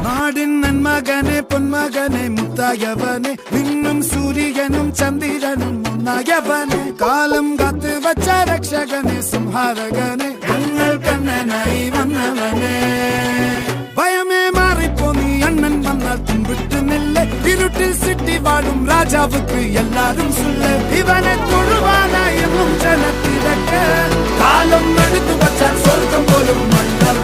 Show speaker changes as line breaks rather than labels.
നാടിൻ നന്മകനെ പൊന്മകനെ മുത്തായവനെ മിന്നും സൂര്യനും ചന്ദ്രനും ഒന്നായവനെ കാലം കാത്ത് വച്ച രക്ഷകനെ സംഹാരകനെ ഞങ്ങൾ കണ്ണനായി വന്നവനെ ഭയമേ മാറിപ്പോ നീ അണ്ണൻ വന്നാൽ തുമ്പിട്ടുന്നില്ല ഇരുട്ടിൽ സിറ്റി വാടും രാജാവുക്ക് എല്ലാരും സുല്ല ഇവനെ തൊഴുവാനായെന്നും ജനത്തിരക്ക് കാലം എടുത്തു വച്ചാൽ സ്വർഗം പോലും മണ്ണർ